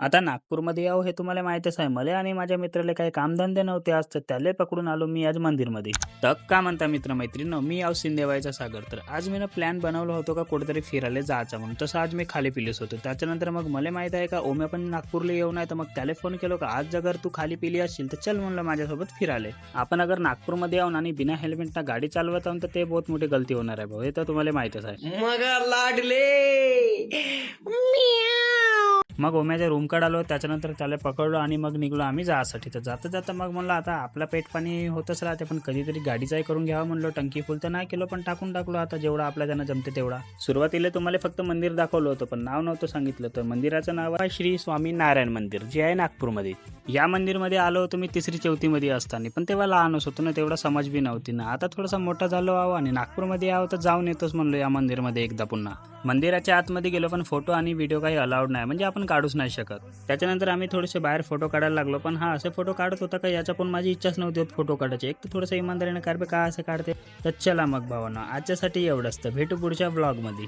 आता नागपूरमध्ये यावं हे तुम्हाला माहीतच आहे. मला आणि माझ्या मित्राला काही कामधंदे नव्हते आज, तर त्याला पकडून आलो मी आज मंदिरमध्ये. तर का म्हणता मित्र-मैत्रिणींनो, मी आहो सिंधेवाईचा सागर. तर आज मी प्लॅन बनवला होतो का कुठेतरी फिरायला जायचं म्हणून. तसं आज मी खाली पिलीच होतो. त्याच्यानंतर मग मला माहीत आहे का ओम्या पण नागपूरला येऊन आहे, तर मग त्याला फोन केलो का आज अगर तू खाली पिली असशील तर चल म्हणलं माझ्यासोबत फिरायला. आपण अगर नागपूरमध्ये येऊन आणि बिना हेल्मेटनं गाडी चालवत आहोत तर ते बहुत मोठी गलती होणार आहे भाऊ. हे तर तुम्हाला माहीतच आहे. मगा लाडले मग ओम्याच्या रूमकडे आलो. त्याच्यानंतर त्याला पकडलो आणि मग निघलो आम्ही जायसाठी. तर जाता जाता मग म्हणलं आता आपला पेट पाणी होतच राहते, पण कधीतरी गाडीचाही करून घ्यावं म्हणलं. टंकी फुल तर नाही केलं, पण टाकून टाकलो आता जेवढा आपल्या त्यांना जमते तेवढा. सुरुवातीला तुम्हाला फक्त मंदिर दाखवलं होतं, पण नाव नव्हतं सांगितलं. तर मंदिराचं नाव आहे श्री स्वामी नारायण मंदिर, जे आहे नागपूरमध्ये. या मंदिरमध्ये आलो होतो मी 3री-4थीमध्ये असताना, पण तेव्हा लहानच होतो ना, तेवढा समज बी नव्हती ना. आता थोडासा मोठा झालो आहो आणि नागपूरमध्ये आहो तर जाऊन येतोच म्हणलो या मंदिरमध्ये एकदा पुन्हा. मंदिराच्या आतमध्ये गेलो, पण फोटो आणि व्हिडिओ काही अलाउड नाही, म्हणजे आपण काढूच नाही शकत. त्याच्यानंतर आम्ही थोडेसे बाहेर फोटो काढायला लागलो, पण हा असे फोटो काढत होता का याच्या पण माझी इच्छाच नव्हती होत फोटो काढायची. एक तर थोडंसं इमानदारीने काय असं काढते. तर चला मग भावांनो, आजच्यासाठी एवढंच. तर भेटू पुढच्या ब्लॉगमध्ये.